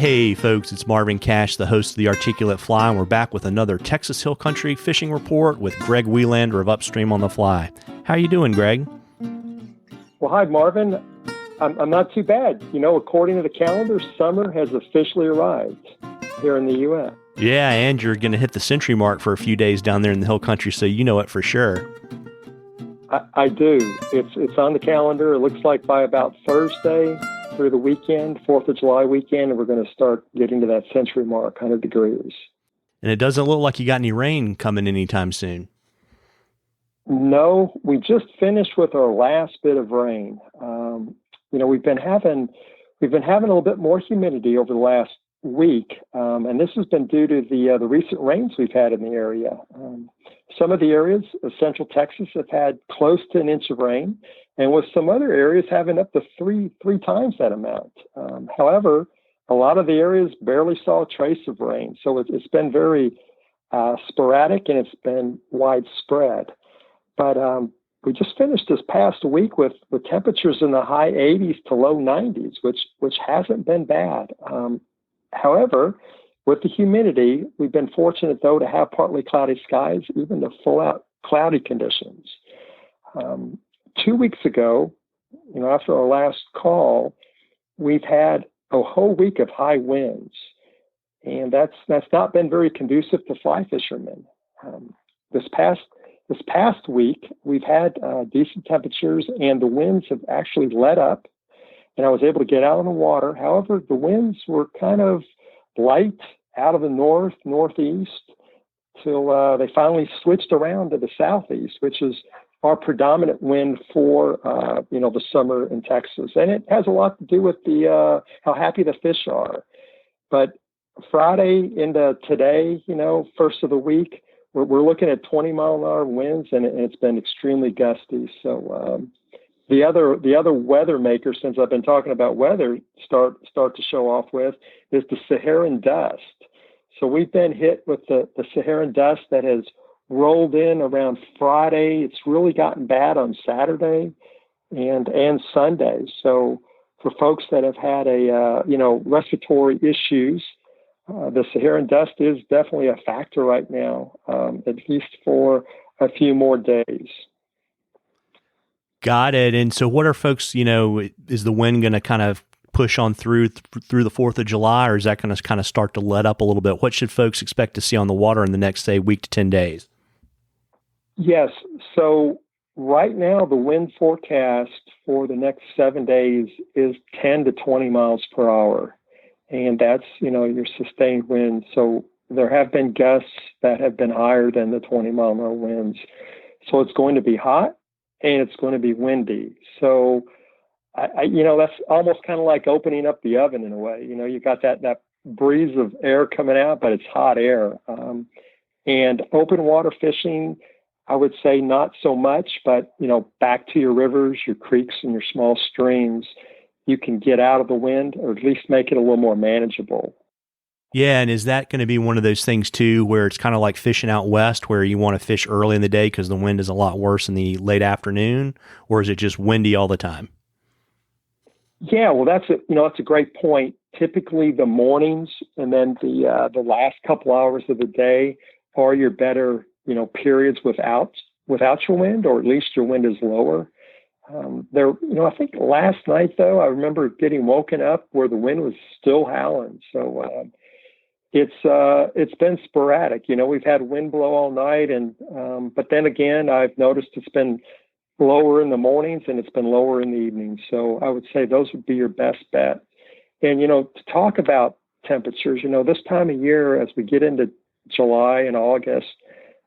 Hey folks, it's Marvin Cash, the host of The Articulate Fly, and we're back with another Texas Hill Country fishing report with Greg Welander of Upstream on the Fly. How are you doing, Greg? Well, hi, Marvin. I'm not too bad. You know, according to the calendar, summer has officially arrived here in the U.S. Yeah, and you're going to hit the century mark for a few days down there in the Hill Country, so you know it for sure. I do. It's on the calendar. It looks like by about Thursday through the weekend, 4th of July weekend, we're going to start getting to that century mark, 100 degrees. And it doesn't look like you got any rain coming anytime soon. No, we just finished with our last bit of rain. We've been having a little bit more humidity over the last week, and this has been due to the recent rains we've had in the area. Some of the areas of central Texas have had close to an inch of rain, and with some other areas having up to three times that amount. However, a lot of the areas barely saw a trace of rain, so it's been very sporadic and it's been widespread. But we just finished this past week with temperatures in the high 80s to low 90s, which hasn't been bad. However, with the humidity, we've been fortunate, though, to have partly cloudy skies, even to full-out cloudy conditions. 2 weeks ago, after our last call, we've had a whole week of high winds, and that's not been very conducive to fly fishermen. This past week, we've had decent temperatures, and the winds have actually let up, and I was able to get out on the water. However, the winds were kind of light out of the northeast till they finally switched around to the southeast, which is our predominant wind for the summer in Texas. And it has a lot to do with the how happy the fish are. But Friday into today, first of the week, we're looking at 20-mile-an-hour winds, and it's been extremely gusty. So the other weather maker, since I've been talking about weather, start to show off with, is the Saharan dust. So we've been hit with the Saharan dust that has rolled in around Friday. It's really gotten bad on Saturday and Sunday. So for folks that have had respiratory issues, the Saharan dust is definitely a factor right now, at least for a few more days. Got it. And so what are folks, is the wind going to kind of push on through the 4th of July, or is that going to kind of start to let up a little bit? What should folks expect to see on the water in the next, say, week to 10 days? Yes. So right now, the wind forecast for the next 7 days is 10 to 20 miles per hour. And that's, your sustained wind. So there have been gusts that have been higher than the 20-mile-an-hour winds. So it's going to be hot and it's going to be windy. So, that's almost kind of like opening up the oven in a way. You got that breeze of air coming out, but it's hot air. And open water fishing, I would say not so much, but, back to your rivers, your creeks, and your small streams, you can get out of the wind or at least make it a little more manageable. Yeah, and is that going to be one of those things, too, where it's kind of like fishing out west where you want to fish early in the day because the wind is a lot worse in the late afternoon, or is it just windy all the time? Yeah, well, that's a great point. Typically, the mornings and then the last couple hours of the day are your better, periods without your wind, or at least your wind is lower. I think last night, though, I remember getting woken up where the wind was still howling. So it's been sporadic. We've had wind blow all night, but then again, I've noticed it's been lower in the mornings and it's been lower in the evenings. So I would say those would be your best bet. And, to talk about temperatures, this time of year, as we get into July and August,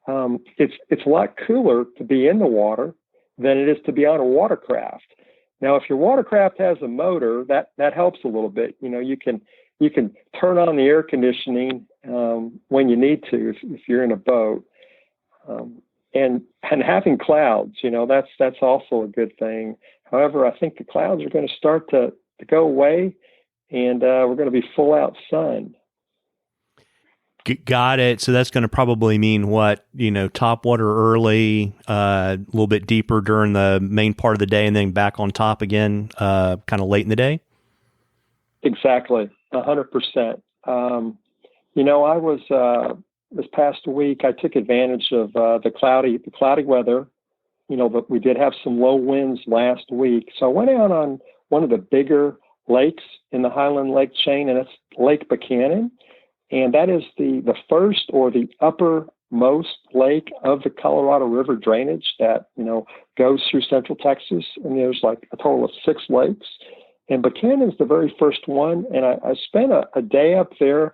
it's a lot cooler to be in the water than it is to be on a watercraft. Now, if your watercraft has a motor, that helps a little bit. You can turn on the air conditioning when you need to if you're in a boat. And having clouds, that's also a good thing. However, I think the clouds are going to start to go away, and we're going to be full out sun. Got it. So that's going to probably mean what, top water early, a little bit deeper during the main part of the day, and then back on top again, kind of late in the day? Exactly. 100%. I was this past week. I took advantage of the cloudy weather. But we did have some low winds last week, so I went out on one of the bigger lakes in the Highland Lake chain, and it's Lake Buchanan, and that is the first or the uppermost lake of the Colorado River drainage that goes through Central Texas, and there's like a total of 6 lakes. And Buchanan is the very first one. And I spent a day up there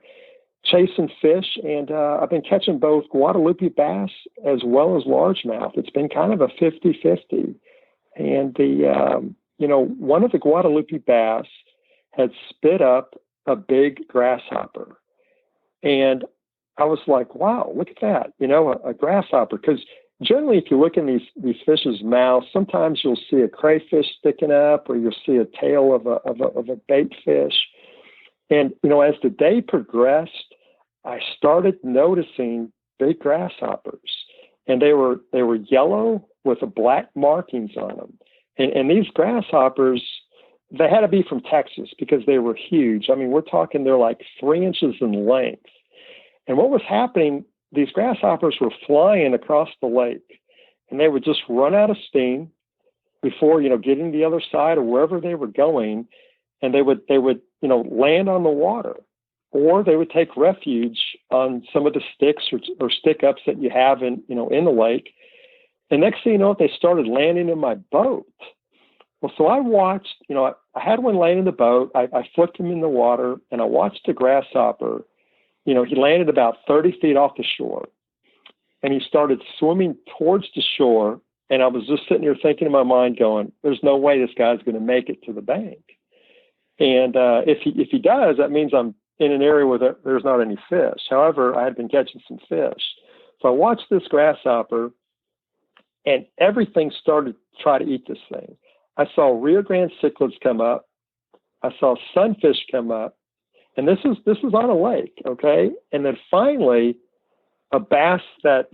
chasing fish, and I've been catching both Guadalupe bass as well as largemouth. It's been kind of a 50-50. And one of the Guadalupe bass had spit up a big grasshopper. And I was like, wow, look at that, a grasshopper. Because generally, if you look in these fish's mouths, sometimes you'll see a crayfish sticking up, or you'll see a tail of a bait fish. And as the day progressed, I started noticing big grasshoppers, and they were yellow with the black markings on them. And these grasshoppers, they had to be from Texas because they were huge. I mean, we're talking they're like 3 inches in length. And what was happening, these grasshoppers were flying across the lake, and they would just run out of steam before, getting to the other side or wherever they were going. And they would land on the water, or they would take refuge on some of the sticks or stick ups that you have in the lake. And next thing you know, they started landing in my boat. Well, so I watched, I had one land in the boat. I flipped him in the water, and I watched the grasshopper. He landed about 30 feet off the shore, and he started swimming towards the shore. And I was just sitting here thinking in my mind going, there's no way this guy's going to make it to the bank. And if he does, that means I'm in an area where there's not any fish. However, I had been catching some fish. So I watched this grasshopper, and everything started to try to eat this thing. I saw Rio Grande cichlids come up. I saw sunfish come up. And this is on a lake, okay? And then finally, a bass that,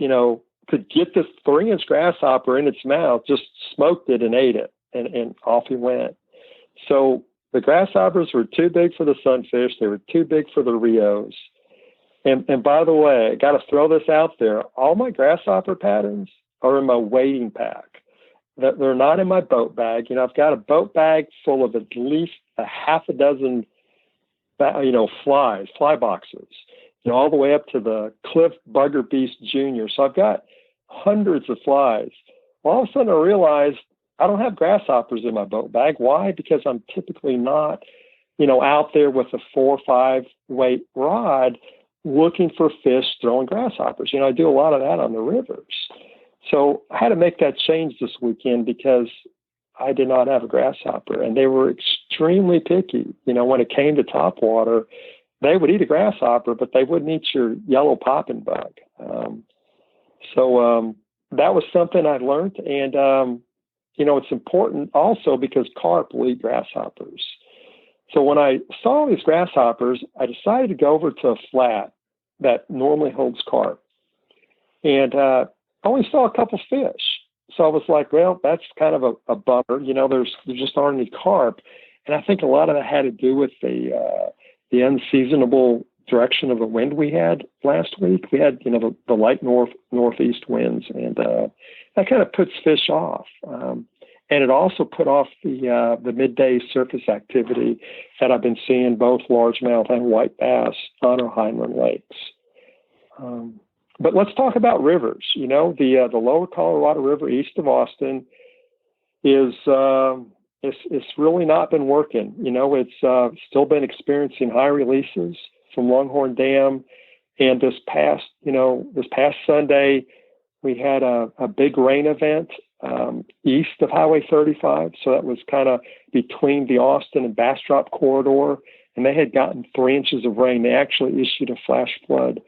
could get this 3-inch grasshopper in its mouth just smoked it and ate it, and off he went. So the grasshoppers were too big for the sunfish. They were too big for the Rios. And by the way, I got to throw this out there. All my grasshopper patterns are in my wading pack. They're not in my boat bag. I've got a boat bag full of at least a half a dozen, fly boxes, all the way up to the Cliff Bugger Beast Jr. So I've got hundreds of flies. Well, all of a sudden I realized I don't have grasshoppers in my boat bag. Why? Because I'm typically not, out there with a 4 or 5 weight rod looking for fish throwing grasshoppers. I do a lot of that on the rivers. So I had to make that change this weekend because I did not have a grasshopper, and they were extremely picky. When it came to topwater, they would eat a grasshopper, but they wouldn't eat your yellow popping bug. So that was something I learned. And, it's important also because carp will eat grasshoppers. So when I saw these grasshoppers, I decided to go over to a flat that normally holds carp. And I only saw a couple fish. So I was like, well, that's kind of a bummer. There just aren't any carp. And I think a lot of that had to do with the unseasonable direction of the wind we had last week. We had, the light northeast winds, and that kind of puts fish off. And it also put off the midday surface activity that I've been seeing both largemouth and white bass on our Highland lakes. But let's talk about rivers. The lower Colorado River east of Austin is it's really not been working. It's still been experiencing high releases from Longhorn Dam, and this past Sunday we had a big rain event east of Highway 35. So that was kind of between the Austin and Bastrop corridor, and they had gotten 3 inches of rain. They actually issued a flash flood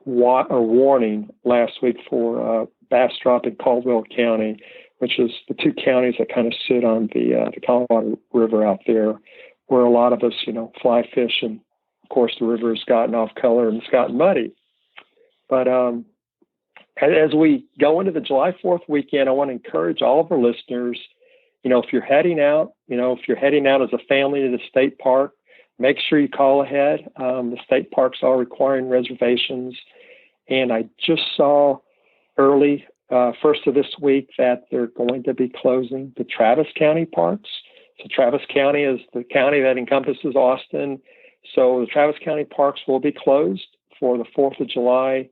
warning last week for Bastrop and Caldwell County, which is the 2 counties that kind of sit on the Colorado River out there, where a lot of us, fly fish, and of course the river has gotten off color and it's gotten muddy. But as we go into the July 4th weekend, I want to encourage all of our listeners, if you're heading out, as a family to the state park, make sure you call ahead. The state parks are requiring reservations. And I just saw early, first of this week, that they're going to be closing the Travis County parks. So Travis County is the county that encompasses Austin. So the Travis County parks will be closed for the 4th of July,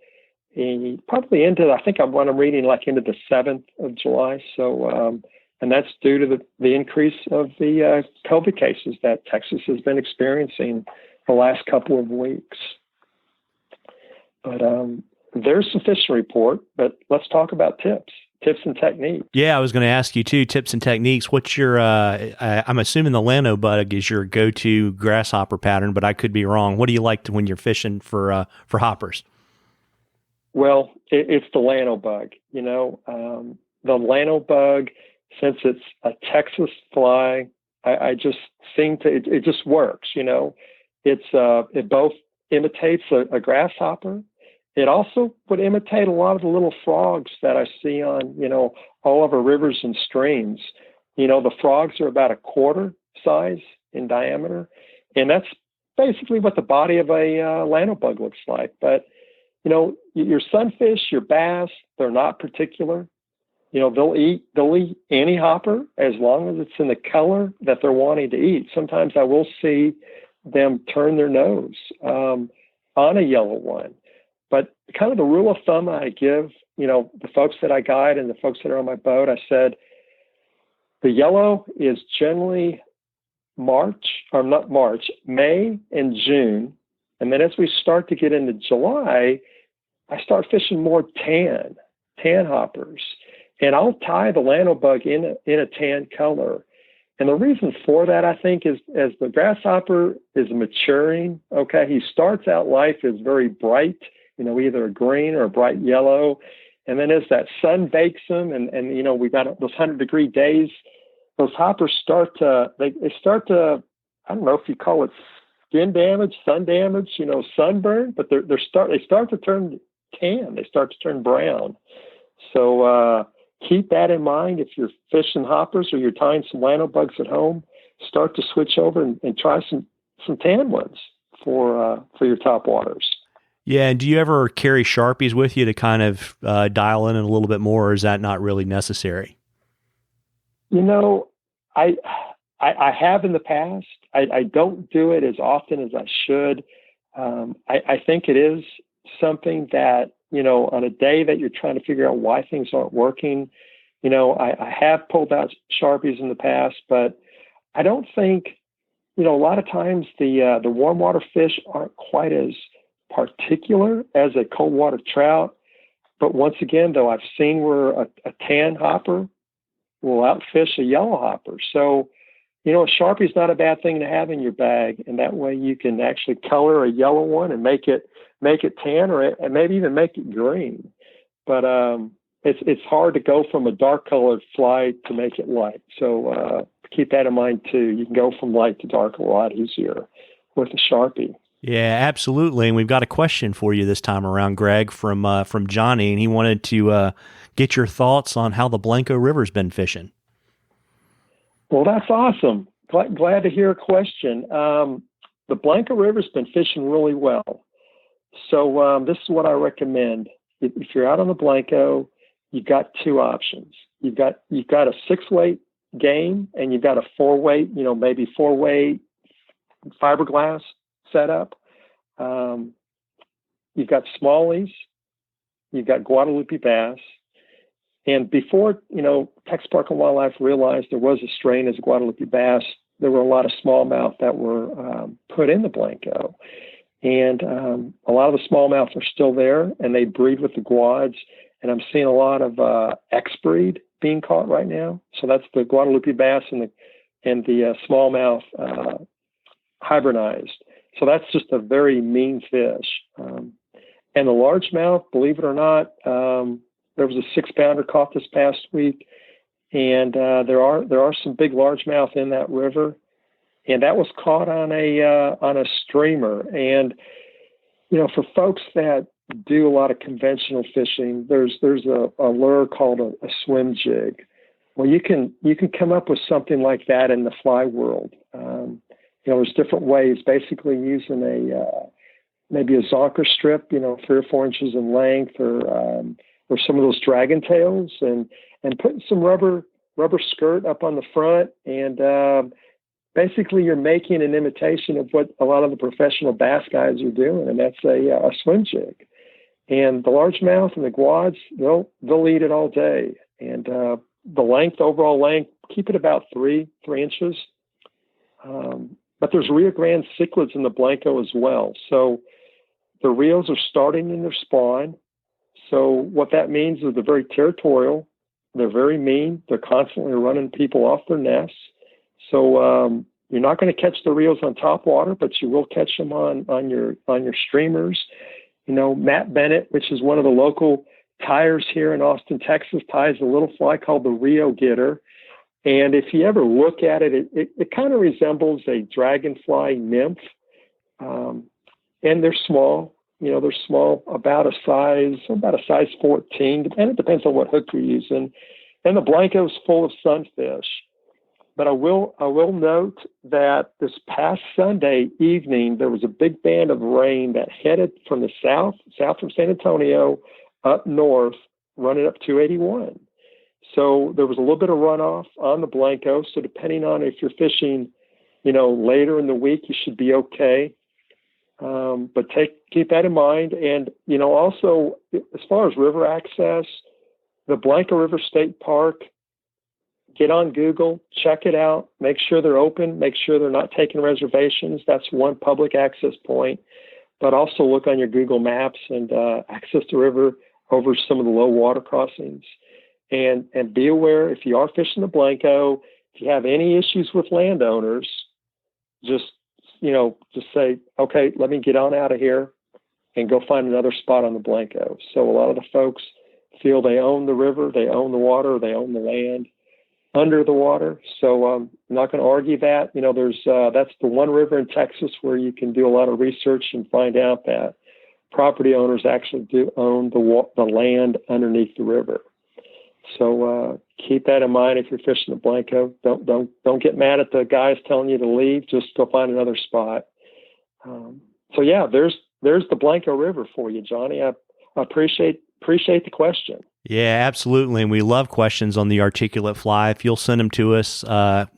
and probably into, I think what I'm reading, like into the 7th of July. So, and that's due to the increase of the COVID cases that Texas has been experiencing the last couple of weeks. But there's some fishing report, but let's talk about tips and techniques. Yeah, I was going to ask you too, tips and techniques. What's your, I'm assuming the Lano bug is your go-to grasshopper pattern, but I could be wrong. What do you like when you're fishing for hoppers? Well, it's the Lano bug. The Lano bug, since it's a Texas fly, I just it just works. It both imitates a grasshopper. It also would imitate a lot of the little frogs that I see on, all of our rivers and streams. The frogs are about a quarter size in diameter, and that's basically what the body of a Lano bug looks like. But, your sunfish, your bass, they're not particular. They'll eat any hopper as long as it's in the color that they're wanting to eat. Sometimes I will see them turn their nose on a yellow one. But kind of the rule of thumb I give, the folks that I guide and the folks that are on my boat, I said, the yellow is generally May and June. And then as we start to get into July, I start fishing more tan hoppers. And I'll tie the Lano bug in a tan color. And the reason for that, I think, is as the grasshopper is maturing, okay, he starts out life as very bright, either a green or a bright yellow. And then as that sun bakes them and we've got those 100-degree days, those hoppers start to, I don't know if you call it skin damage, sun damage, sunburn, but they start to turn tan. They start to turn brown. So keep that in mind. If you're fishing hoppers or you're tying some Lano bugs at home, start to switch over and try some tan ones for your top waters. Yeah, and do you ever carry Sharpies with you to kind of dial in a little bit more, or is that not really necessary? I have in the past. I don't do it as often as I should. I think it is something that, on a day that you're trying to figure out why things aren't working, I have pulled out Sharpies in the past, but I don't think, a lot of times the warm water fish aren't quite as particular as a cold water trout. But once again, though, I've seen where a tan hopper will outfish a yellow hopper. So, a Sharpie is not a bad thing to have in your bag, and that way you can actually color a yellow one and make it tan, or maybe even make it green. But it's hard to go from a dark colored fly to make it light. So keep that in mind too. You can go from light to dark a lot easier with a Sharpie. Yeah, absolutely. And we've got a question for you this time around, Greg, from Johnny, and he wanted to get your thoughts on how the Blanco River's been fishing. Well, that's awesome. Glad to hear a question. The Blanco River's been fishing really well. So this is what I recommend. If you're out on the Blanco, you've got two options. You've got a 6-weight game, and you've got a 4-weight, maybe 4-weight fiberglass setup. You've got smallies, you've got Guadalupe bass, and before Texas Park and Wildlife realized there was a strain as Guadalupe bass, there were a lot of smallmouth that were put in the Blanco, and a lot of the smallmouth are still there, and they breed with the Guads, and I'm seeing a lot of X-breed being caught right now. So that's the Guadalupe bass and the smallmouth hybridized. So that's just a very mean fish. And the largemouth, believe it or not, there was a 6-pounder caught this past week, and there are some big largemouth in that river, and that was caught on a streamer. And for folks that do a lot of conventional fishing, there's a lure called a swim jig. Well, you can come up with something like that in the fly world. there's different ways, basically using maybe a zonker strip, 3 or 4 inches in length, or some of those dragon tails, and putting some rubber skirt up on the front, and basically you're making an imitation of what a lot of the professional bass guys are doing, and that's a swim jig. And the largemouth and the guads, they'll eat it all day. And the overall length, keep it about 3 inches. But there's Rio Grande cichlids in the Blanco as well. So the Rios are starting in their spawn. So what that means is they're very territorial. They're very mean. They're constantly running people off their nests. So you're not going to catch the Rios on top water, but you will catch them on your streamers. Matt Bennett, which is one of the local tyers here in Austin, Texas, ties a little fly called the Rio Getter. And if you ever look at it, it kind of resembles a dragonfly nymph. And they're small. They're small, about a size 14, and it depends on what hook you're using. And the Blanco's full of sunfish. But I will note that this past Sunday evening, there was a big band of rain that headed from the south from San Antonio, up north, running up 281. So there was a little bit of runoff on the Blanco. So depending on if you're fishing, later in the week, you should be okay. But keep that in mind. And, also, as far as river access, the Blanco River State Park, get on Google, check it out, make sure they're open, make sure they're not taking reservations. That's one public access point. But also look on your Google Maps and access the river over some of the low water crossings. And be aware, if you are fishing the Blanco, if you have any issues with landowners, just say, okay, let me get on out of here and go find another spot on the Blanco. So a lot of the folks feel they own the river, they own the water, they own the land under the water. So I'm not going to argue that. That's the one river in Texas where you can do a lot of research and find out that property owners actually do own the land underneath the river. So keep that in mind if you're fishing the Blanco. Don't get mad at the guys telling you to leave. Just go find another spot. So yeah, there's the Blanco River for you, Johnny. I appreciate the question. Yeah, absolutely. And we love questions on the articulate fly. If you'll send them to us,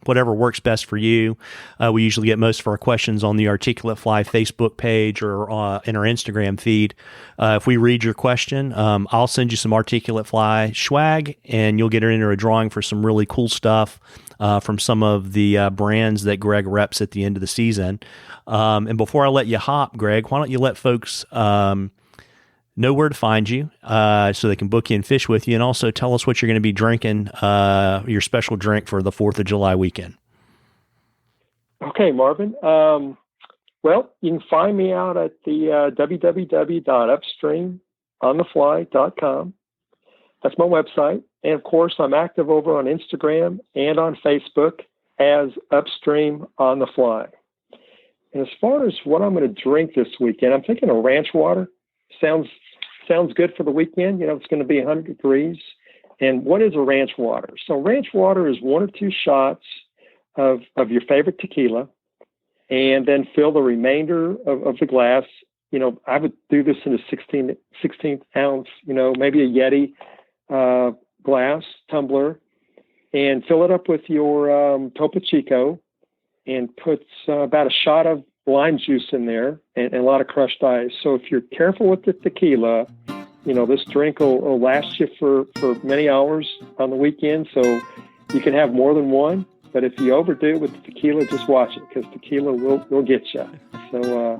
whatever works best for you. We usually get most of our questions on the articulate fly Facebook page or in our Instagram feed. If we read your question, I'll send you some articulate fly swag, and you'll get into a drawing for some really cool stuff from some of the brands that Greg reps at the end of the season. And before I let you hop, Greg, why don't you let folks know where to find you so they can book you and fish with you, and also tell us what you're going to be drinking, your special drink for the 4th of July weekend. Okay, Marvin. Well, you can find me out at the www.upstreamonthefly.com. That's my website. And of course, I'm active over on Instagram and on Facebook as Upstream on the Fly. And as far as what I'm going to drink this weekend, I'm thinking of ranch water. Sounds good for the weekend. It's going to be 100 degrees. And what is a ranch water? So ranch water is 1 or 2 shots of your favorite tequila, and then fill the remainder of the glass. I would do this in a 16th ounce, maybe a Yeti glass tumbler, and fill it up with your Topo Chico, and put about a shot of lime juice in there and a lot of crushed ice. So if you're careful with the tequila, this drink will last you for many hours on the weekend. So you can have more than one, but if you overdo it with the tequila, just watch it, because tequila will get you. So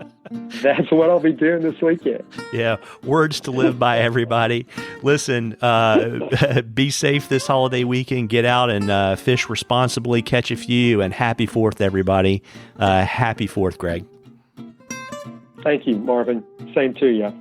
that's what I'll be doing this weekend. Yeah, words to live by, everybody. Listen, be safe this holiday weekend. Get out and fish responsibly, catch a few, and happy 4th, everybody. Happy 4th, Greg. Thank you, Marvin. Same to you.